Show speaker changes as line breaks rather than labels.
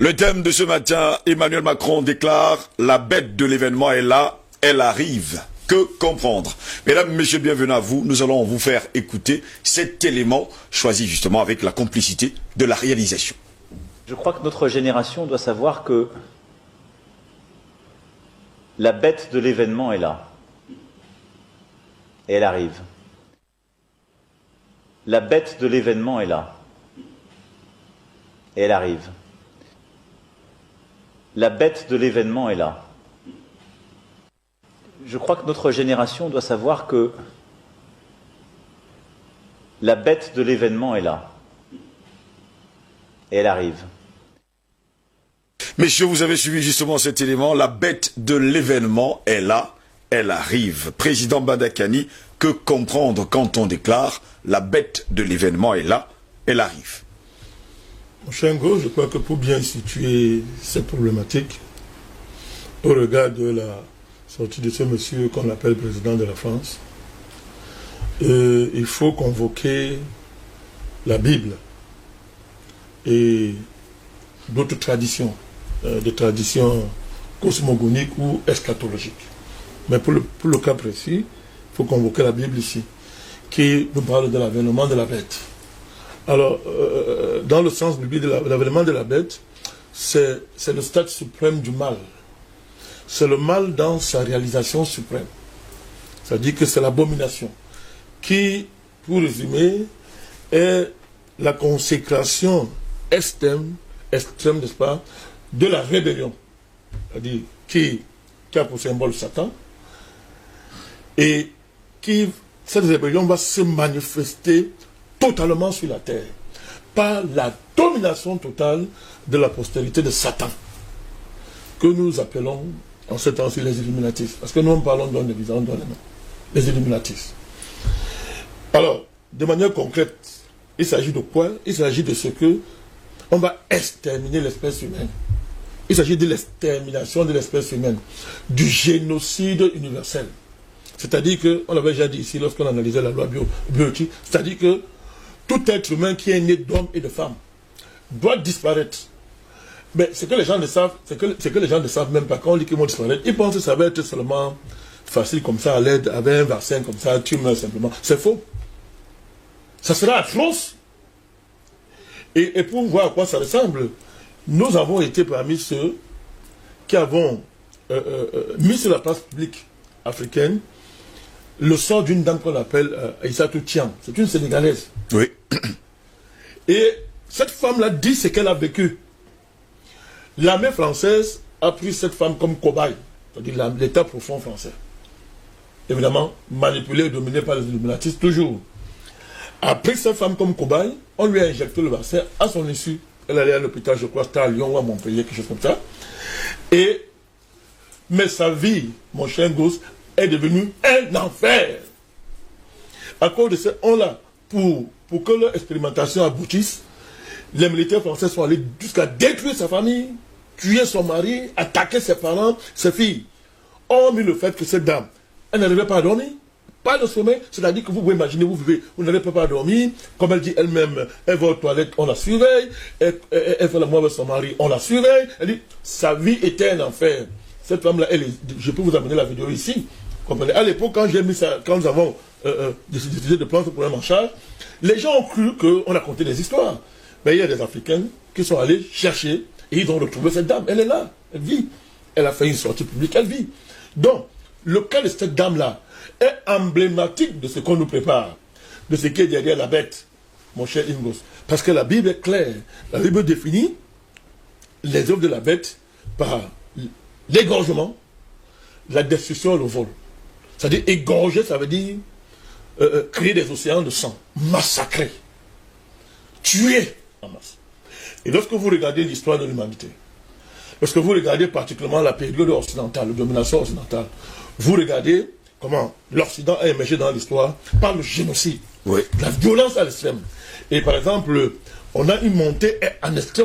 Le thème de ce matin, Emmanuel Macron déclare « La bête de l'événement est là, elle arrive ». Que comprendre? Mesdames, Messieurs, bienvenue à vous. Nous allons vous faire écouter cet élément choisi justement avec la complicité de la réalisation.
Je crois que notre génération doit savoir que la bête de l'événement est là. Et elle arrive. La bête de l'événement est là. Et elle arrive. La bête de l'événement est là. Je crois que notre génération doit savoir que la bête de l'événement est là. Et elle arrive.
Messieurs, vous avez suivi justement cet élément. La bête de l'événement est là, elle arrive. Président Badakani, que comprendre quand on déclare « La bête de l'événement est là, elle arrive ».
Mon cher Ngo, je crois que pour bien situer cette problématique, au regard de la sortie de ce monsieur qu'on appelle président de la France, il faut convoquer la Bible et d'autres traditions, des traditions cosmogoniques ou eschatologiques. Mais pour le cas précis, il faut convoquer la Bible ici, qui nous parle de l'avènement de la bête. Alors, dans le sens biblique de l'avènement de la bête, c'est le stade suprême du mal. C'est le mal dans sa réalisation suprême. C'est-à-dire que c'est l'abomination qui, pour résumer, est la consécration extrême, n'est-ce pas, de la rébellion. C'est-à-dire qui a pour symbole Satan et qui, cette rébellion va se manifester totalement sur la terre par la domination totale de la postérité de Satan, que nous appelons en ce temps-ci les Illuminatistes, parce que nous parlons d'un des visages, dans les noms, les Illuminatistes. Alors, de manière concrète, il s'agit de quoi? Il s'agit de ce que on va exterminer l'espèce humaine. Il s'agit de l'extermination de l'espèce humaine, du génocide universel. C'est-à-dire que, on l'avait déjà dit ici lorsqu'on analysait la loi bioéthique, c'est-à-dire que tout être humain qui est né d'homme et de femme doit disparaître. Mais ce que les gens ne savent, c'est que les gens ne savent même pas. Quand on dit qu'ils vont disparaître, ils pensent que ça va être seulement facile comme ça, à l'aide, avec un vaccin comme ça, tu meurs simplement. C'est faux. Ça sera atroce. Et pour voir à quoi ça ressemble, nous avons été parmi ceux qui avons mis sur la place publique africaine le sort d'une dame qu'on appelle Aïssatou Thiam. C'est une Sénégalaise.
Oui.
Et cette femme-là dit ce qu'elle a vécu. L'armée française a pris cette femme comme cobaye, c'est-à-dire l'État profond français. Évidemment, manipulé et dominé par les illuminatistes toujours. A pris cette femme comme cobaye, on lui a injecté le vaccin à son issue. Elle allait à l'hôpital, je crois, c'était à Lyon ou à Montpellier, quelque chose comme ça. Mais sa vie, mon cher gosse, est devenue un enfer. À cause de ça, on l'a, pour que leur expérimentation aboutisse, les militaires français sont allés jusqu'à détruire sa famille, tuer son mari, attaquer ses parents, ses filles. Hormis le fait que cette dame, elle n'arrivait pas à dormir, pas de sommeil, c'est-à-dire que vous pouvez imaginer, vous n'arrivez pas à dormir, comme elle dit elle-même, elle va aux toilettes, on la surveille, elle fait l'amour avec son mari, on la surveille, elle dit, sa vie était un enfer. Cette femme-là, je peux vous amener la vidéo ici. Comprenez? À l'époque, quand j'ai mis ça, quand nous avons décidé de prendre ce problème en charge, les gens ont cru qu'on a conté des histoires. Mais il y a des Africains qui sont allés chercher et ils ont retrouvé cette dame. Elle est là, elle vit. Elle a fait une sortie publique, elle vit. Donc, le cas de cette dame-là est emblématique de ce qu'on nous prépare, de ce qui est derrière la bête, mon cher Ingos. Parce que la Bible est claire. La Bible définit les œuvres de la bête par l'égorgement, la destruction et le vol. C'est-à-dire égorger, ça veut dire créer des océans de sang, massacrer, tuer en masse. Et lorsque vous regardez l'histoire de l'humanité, lorsque vous regardez particulièrement la période occidentale, la domination occidentale, vous regardez comment l'Occident a émergé dans l'histoire par le génocide,
oui,
la violence à l'extrême. Et par exemple, on a une montée en extrême